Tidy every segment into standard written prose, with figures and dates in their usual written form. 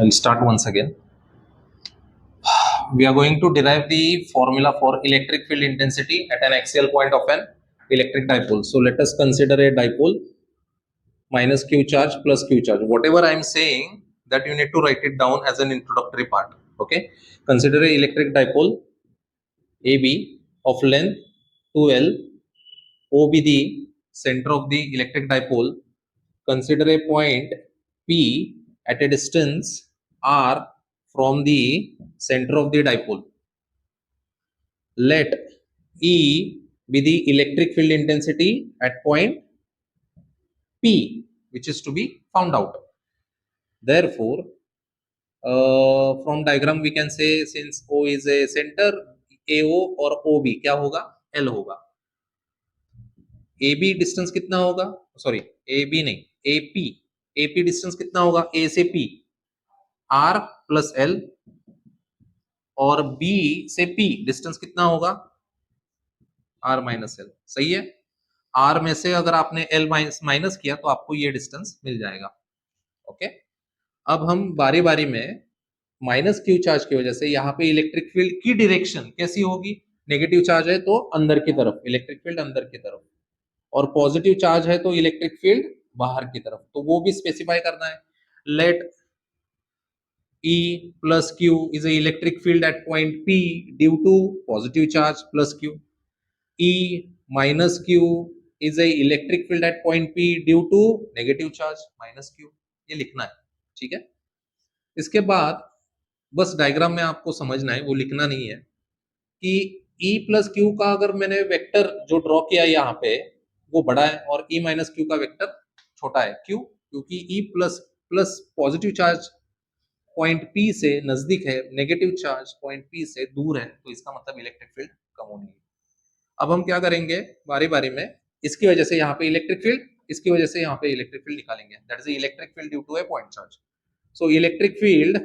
I'll start once again. We are going to derive the formula for electric field intensity at an axial point of an electric dipole. So let us consider a dipole minus q charge plus q charge. Whatever I am saying, that you need to write it down as an introductory part. Okay. Consider a electric dipole AB of length 2L, O be the center of the electric dipole. Consider a point P at a distance r from the center of the dipole. Let E be the electric field intensity at point P, which is to be found out. Therefore, from diagram we can say, since O is a center, AO और OB क्या होगा? L होगा. AB distance कितना होगा? Sorry, AB नहीं, AP distance कितना होगा? A से P, R प्लस L, और B से P डिस्टेंस कितना होगा? R minus L. सही है. R में से अगर आपने L माइनस किया तो आपको ये डिस्टेंस मिल जाएगा. ओके. अब हम बारी बारी में माइनस क्यू चार्ज की वजह से यहाँ पे इलेक्ट्रिक फील्ड की डायरेक्शन कैसी होगी? नेगेटिव चार्ज है तो अंदर की तरफ इलेक्ट्रिक फील्ड अंदर की तरफ, और पॉजिटिव चार्ज है तो इलेक्ट्रिक फील्ड बाहर की तरफ. तो वो भी स्पेसिफाई करना है. Let E plus Q is a electric field at point P due to positive charge plus Q. E minus Q is a electric field at point P due to negative charge minus Q. ये लिखना है. ठीक है. इसके बाद बस diagram में आपको समझना है, वो लिखना नहीं है, कि E प्लस क्यू का अगर मैंने वेक्टर जो ड्रॉ किया यहाँ पे वो बड़ा है और E माइनस क्यू का वेक्टर छोटा है. क्यों? क्योंकि E plus plus positive charge point P से नजदीक है, नेगेटिव चार्ज पॉइंट P से दूर है, तो इसका मतलब इलेक्ट्रिक फील्ड कम होनी है. अब हम क्या करेंगे, बारी बारी में इसकी वजह से यहाँ पे इलेक्ट्रिक फील्ड, इसकी वजह से यहाँ पे इलेक्ट्रिक फील्ड निकालेंगे. That is electric field due to a point charge. So electric field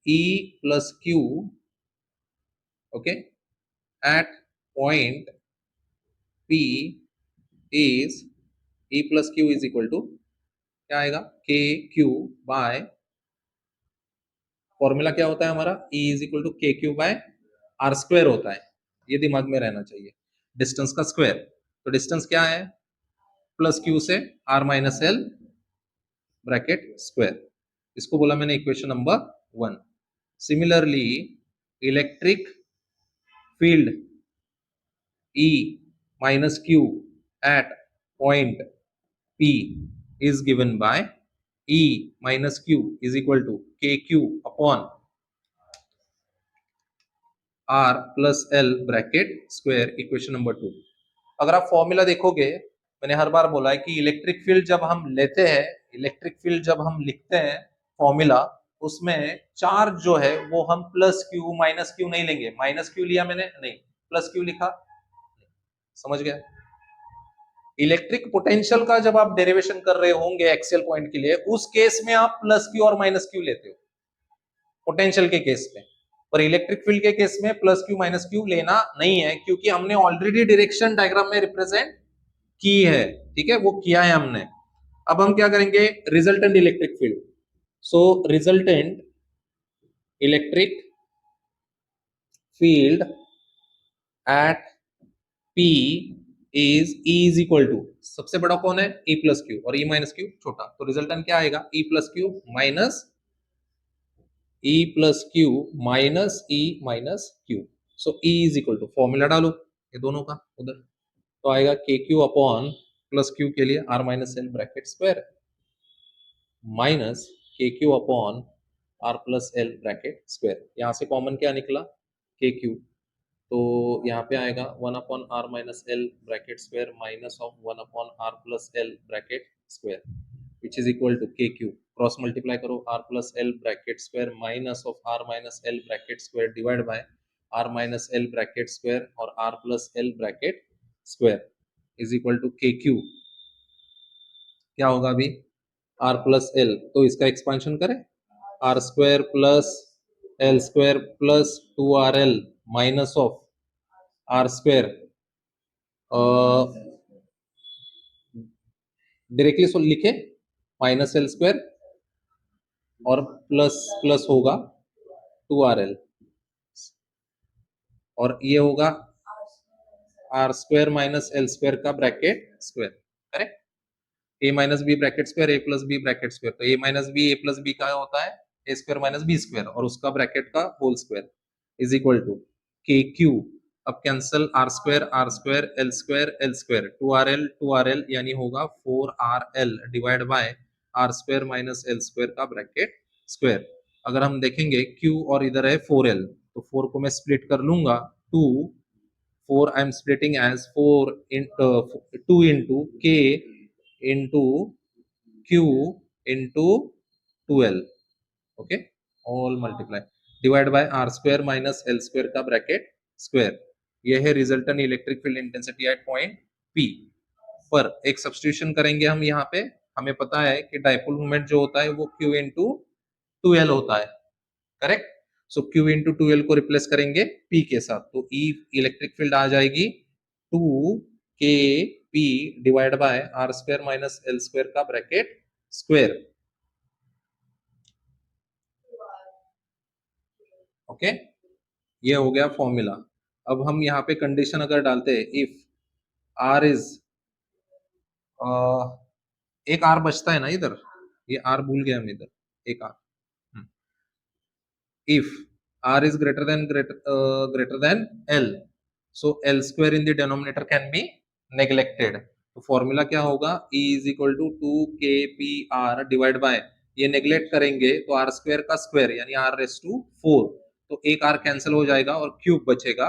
E plus Q, okay, at point P is E plus Q is equal to क्या आएगा? KQ by, फॉर्मूला क्या होता है हमारा? E is equal to KQ by R square होता है. ये दिमाग में रहना चाहिए. डिस्टेंस का स्क्वायर. तो डिस्टेंस क्या है? प्लस Q से R minus L bracket square. इसको बोला मैंने equation number 1. Similarly, electric field E minus Q at point P is given by E minus Q is equal to KQ upon R plus L bracket square, equation number 2. अगर आप formula देखोगे, मैंने हर बार बोला है कि इलेक्ट्रिक फील्ड जब हम लेते हैं, इलेक्ट्रिक फील्ड जब हम लिखते हैं फॉर्मूला, उसमें चार्ज जो है वो हम प्लस क्यू माइनस क्यू नहीं लेंगे. माइनस क्यू लिया मैंने? नहीं. प्लस क्यू लिखा? समझ गया? इलेक्ट्रिक पोटेंशियल का जब आप डेरिवेशन कर रहे होंगे एक्सियल पॉइंट के लिए, उस केस में आप प्लस क्यू और माइनस क्यू लेते हो पोटेंशियल के केस में. और इलेक्ट्रिक फील्ड के केस में प्लस क्यू माइनस क्यू लेना नहीं है, क्योंकि हमने ऑलरेडी डायरेक्शन डायग्राम में रिप्रेजेंट की है. ठीक है, वो किया है हमने. अब हम क्या करेंगे? Resultant electric field. So resultant electric field eight P is E is equal to, सबसे बड़ा कौन है? E प्लस क्यू, और E माइनस क्यू छोटा. तो रिजल्टेंट क्या आएगा? E plus Q minus E plus Q minus E minus Q. So E is equal to, formula डालो ये दोनों का उधर, तो आएगा KQ अपॉन प्लस क्यू के लिए R minus L bracket square minus KQ upon R plus L bracket square. यहाँ से कॉमन क्या निकला? KQ. तो यहाँ पे आएगा 1 upon R minus L bracket square minus of 1 upon R plus L bracket square, which is equal to KQ. Cross multiply करो, R plus L bracket square minus of R minus L bracket square divide by R minus L bracket square और R plus L bracket square is equal to KQ. क्या होगा अभी? R plus L, तो इसका expansion करें, R square plus L square plus 2RL minus of R square directly लिखे minus L square और plus plus होगा 2RL और ये होगा R square minus L square का bracket square, correct. A minus B bracket square, A plus B bracket square, तो A minus B A plus B का होता है A square minus B square और उसका ब्रैकेट का whole square is equal to के Q. अब cancel R square L square 2RL यानी होगा 4RL divide by R square minus L square का ब्रैकेट स्क्वायर। अगर हम देखेंगे Q और इधर है 4L, तो 4 को मैं स्प्लिट कर लूंगा 2, 4 I am splitting as 4 into 2 into K into Q into 2L, okay, all multiply divide by R square minus L square का ब्रैकेट स्क्वायर। ये है resultant electric field intensity at point P पर। एक substitution करेंगे हम यहाँ पे, हमें पता है कि डाइपोल मोमेंट जो होता है वो Q into 2L होता है, करेक्ट। सो Q into 2L को रिप्लेस करेंगे P के साथ, तो E इलेक्ट्रिक फील्ड आ जाएगी 2KP divide by R square minus L square का ब्रैकेट स्क्वायर, ओके। ये हो गया फॉर्मूला। अब हम यहाँ पे कंडीशन अगर डालते हैं, इफ R इज एक R बचता है ना इधर, ये R भूल गया हम इधर, एक R, if R is greater than L, so L square in the denominator can be neglected। तो फॉर्मूला क्या होगा, E is equal to 2KPR divide by, ये नेग्लेक्ट करेंगे तो R स्क्वायर का स्क्वायर यानी R रेस टू 4, तो एक R कैंसिल हो जाएगा और क्यूब बचेगा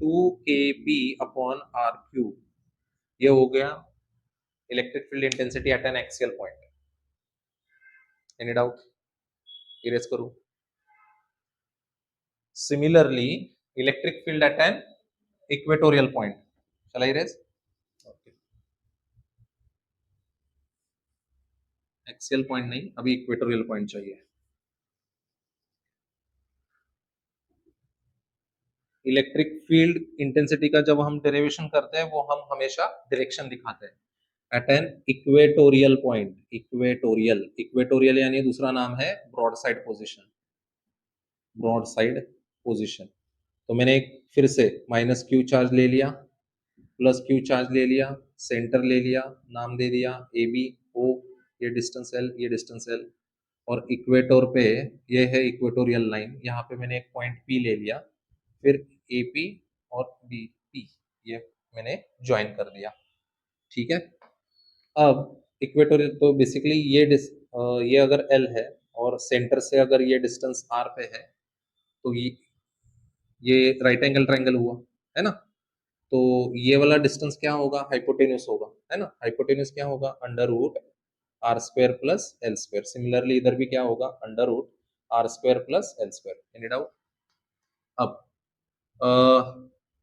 2KP अपॉन R क्यूब। ये हो गया electric field intensity eight N axial point. Any doubt? Erase करूं। Similarly, electric field at an equatorial point. Shall I erase? Okay. Axial point नहीं, अभी equatorial point चाहिए। इलेक्ट्रिक फील्ड इंटेंसिटी का जब हम डेरिवेशन करते हैं वो हम हमेशा डायरेक्शन दिखाते हैं at an equatorial point. Equatorial यानी दूसरा नाम है broad side position, broad side position. तो मैंने फिर से माइनस क्यू चार्ज ले लिया, प्लस क्यू चार्ज ले लिया, सेंटर ले लिया, नाम दे दिया ए बी ओ, ये डिस्टेंस एल, ये डिस्टेंस एल, और इक्वेटर पे ये है इक्वेटोरियल लाइन, यहाँ पे मैंने एक पॉइंट पी ले लिया, फिर ए पी और बी पी ये मैंने ज्वाइन कर दिया, ठीक है। अब इक्वेटोरियल तो बेसिकली ये अगर एल है और सेंटर से अगर ये डिस्टेंस आर पे है तो ये राइट एंगल ट्रायंगल हुआ है ना, तो ये वाला डिस्टेंस क्या होगा, हाइपोटेन्यूस होगा, है ना। हाइपोटेन्यूस क्या होगा, under root R square plus L square. Similarly इधर भी क्या होगा, under root R square plus L square. Any doubt? अब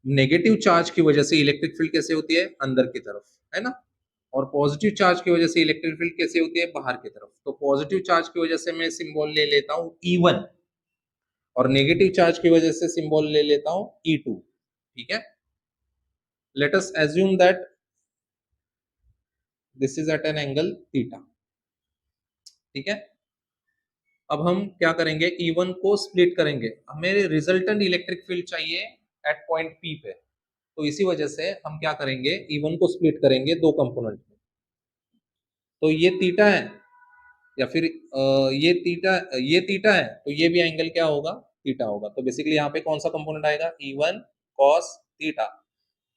नेगेटिव चार्ज की वजह से इलेक्ट्रिक फील्ड कैसे होती है, अंदर की तरफ, है ना, और पॉजिटिव चार्ज की वजह से इलेक्ट्रिक फील्ड कैसे होती है, बाहर की तरफ। तो पॉजिटिव चार्ज की वजह से मैं सिंबल ले लेता हूं E1 और नेगेटिव चार्ज की वजह से सिंबल ले लेता हूं E2, ठीक है। Let us assume that this is at an angle theta, ठीक है। अब हम क्या करेंगे, E1 को स्प्लिट करेंगे, हमें रिजल्टेंट इलेक्ट्रिक फील्ड चाहिए एट पॉइंट P पे, तो इसी वजह से हम क्या करेंगे, E1 को स्प्लिट करेंगे दो कंपोनेंट में। तो ये थीटा है या फिर ये थीटा है, तो ये भी एंगल क्या होगा, थीटा होगा। तो बेसिकली यहाँ पे कौन सा कंपोनेंट आएगा, E1 cos थीटा।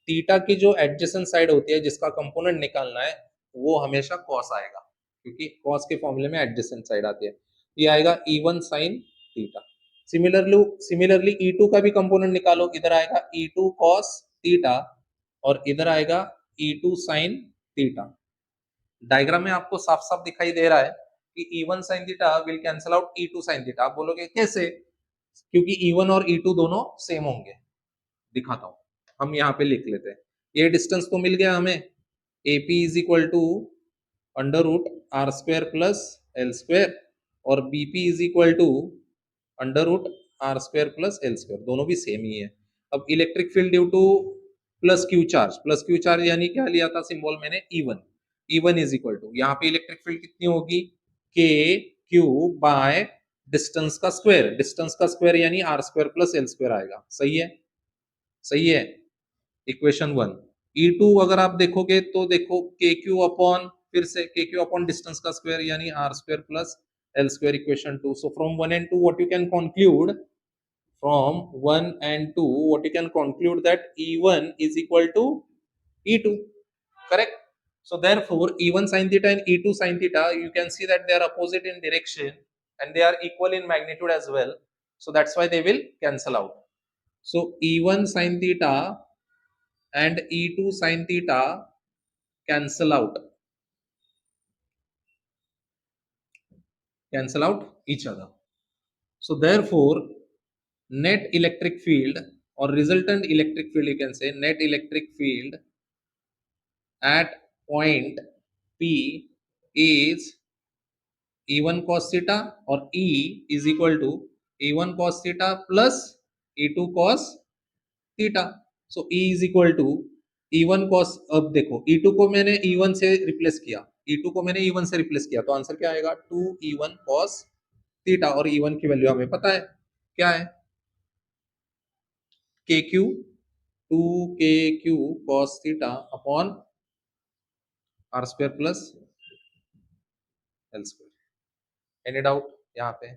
थीटा की जो एडजेसेंट साइड होती है जिसका कंपोनेंट निकालना है वो हमेशा cos आएगा, क्योंकि cos के फॉर्मूले में एडजेसेंट साइड आती है। ये आएगा E1 sin theta. Similarly E2 का भी कंपोनेंट निकालो, इधर आएगा E2 cos थीटा और इधर आएगा E2 sin थीटा। डायग्राम में आपको साफ साफ दिखाई दे रहा है कि E1 sin theta will cancel out E2 sin theta. आप बोलोगे कैसे, क्योंकि E1 और E2 दोनों सेम होंगे। दिखाता हूं, हम यहाँ पे लिख लेते हैं। ये डिस्टेंस तो मिल गया हमें, AP is equal to under root R square plus L square और BP is equal to under root R square plus L square, दोनों भी सेम ही है। अब electric field due to plus Q charge यानी क्या लिया था सिंबल मैंने, E1। E1 is equal to, यहाँ पे इलेक्ट्रिक फील्ड कितनी होगी, के क्यू बाय डिस्टेंस का स्क्वायर, डिस्टेंस का स्क्वायर यानी R square plus L square आएगा। सही है, सही है। इक्वेशन 1। E2 अगर आप देखोगे तो देखो के क्यू अपॉन, फिर से के क्यू अपॉन डिस्टेंस का स्क्वायर यानी R square plus L square, equation 2। So from 1 and 2 what you can conclude, from 1 and 2 what you can conclude that E1 is equal to E2, correct? So therefore E1 sin theta and E2 sin theta, you can see that they are opposite in direction and they are equal in magnitude as well, so that's why they will cancel out. So E1 sin theta and E2 sin theta cancel out, cancel out each other. So therefore net electric field or resultant electric field, you can say net electric field at point P is E1 cos theta, or E is equal to E1 cos theta plus E2 cos theta. So E is equal to E1 cos, अब देखो E2 को मैंने E1 से replace किया, E2 को मैंने E1 से replace किया, तो आंसर क्या आएगा, 2E1 cos थीटा, और E1 की वैल्यू हमें पता है क्या है, K Q, 2KQ cos theta upon R square plus L square. Any doubt यहाँ पे?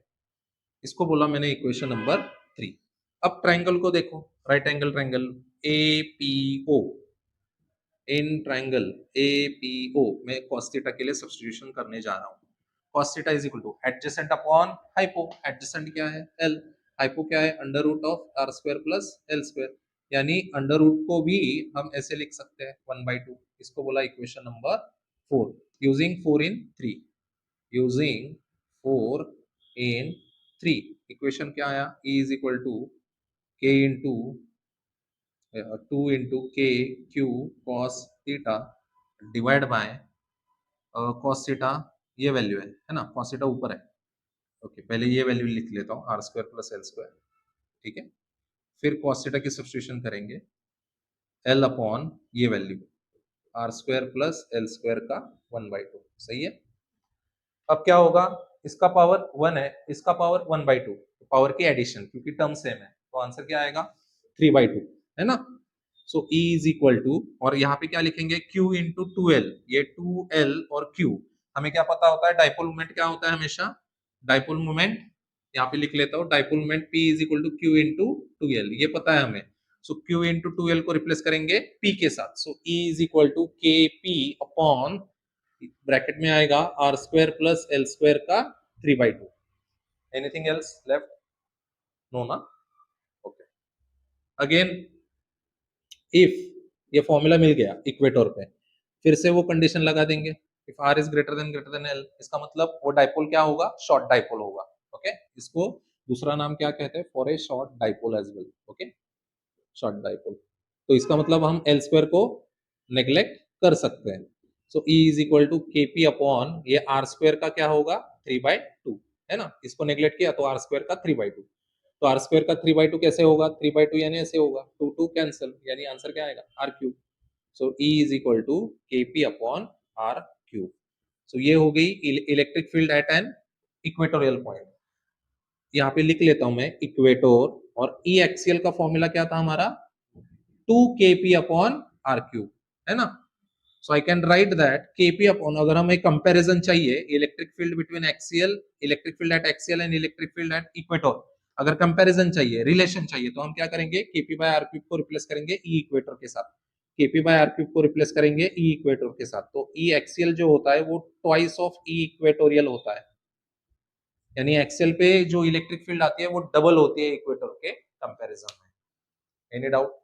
इसको बोला मैंने इक्वेशन नंबर 3। अब ट्राइंगल को देखो, right angle triangle APO, in triangle APO में cos थीटा के लिए सब्स्टिट्यूशन करने जा रहा हूँ। cos theta is equal to adjacent upon hypo, adjacent क्या है L, हाइपो क्या है under root of R square plus L square, यानी अंडर रूट को भी हम ऐसे लिख सकते हैं 1/2। इसको बोला equation number 4, using 4 in 3, using 4 in 3। Equation क्या आया, E is equal to K into 2 into K Q cos theta divide by cos theta, ये वैल्यू है ना, कॉस थीटा ऊपर है। ओके, पहले ये वैल्यू लिख लेता हूँ, R square plus L square, ठीक है। फिर कॉस थीटा की सब्स्टिट्यूशन करेंगे, एल अपॉन ये value R square plus L square का 1/2। सही है। अब क्या होगा, इसका पावर 1 है, इसका पावर 1/2, पावर की एडिशन, क्योंकि टर्म सेम है, तो आंसर क्या आएगा 3/2, है ना। सो E इज इक्वल टू, और यहाँ पे क्या लिखेंगे, Q इंटू 2L, ये 2L और Q, हमें क्या पता होता है, डाइपोल मोमेंट क्या होता है हमेशा, डाइपोल मोमेंट, यहाँ पे लिख लेता हूँ, dipole moment P is equal to Q into 2L, ये पता है हमें। सो Q इंटू 2L को रिप्लेस करेंगे P के साथ, so E is equal to KP upon, bracket में आएगा R square plus L square का 3/2। Anything else left? नो ना। ओके, अगेन इफ ये फॉर्मूला मिल गया इक्वेटर पे, फिर से वो कंडीशन लगा देंगे, if R is greater than L, इसका मतलब वो डाइपोल क्या होगा, शॉर्ट डाइपोल होगा। ओके, इसको दूसरा नाम क्या कहते हैं, for a short dipole as well. Okay, short dipole, तो इसका मतलब हम एल स्क्वायर को नेग्लेक्ट कर सकते हैं। So E is equal to KP upon, ये आर स्क्वायर का क्या होगा 3/2, है ना, इसको नेग्लेक्ट किया तो आर स्क्वायर का 3/2, तो आर स्क्वायर का 3/2 कैसे होगा, 3/2 यानी ऐसे होगा, 2 कैंसिल, यानी आंसर क्या आएगा R cube. So E is equal to KP upon R cube. So ये हो गई electric field at an equatorial point. यहाँ पे लिख लेता हूं मैं इक्वेटोर, और ई एक्सियल का फॉर्मूला क्या था हमारा, 2KP अपॉन आर क्यूब, है ना। So I can write that KP upon, अगर हमें कंपैरिजन चाहिए electric field between axial, electric field at axial and electric field at equator, अगर कंपैरिजन चाहिए, रिलेशन चाहिए, तो हम क्या करेंगे, KP बाय आर क्यूब को रिप्लेस करेंगे ई इक्वेटर के साथ, KP बाय आर क्यूब को रिप्लेस करेंगे ई इक्वेटर के साथ, तो ई एक्सियल जो होता है वो ट्वाइस ऑफ ई इक्वेटोरियल होता है, यानी एक्सियल पे जो इलेक्ट्रिक फील्ड आती है वो डबल होती है इक्वेटर के कंपैरिजन में। Any doubt?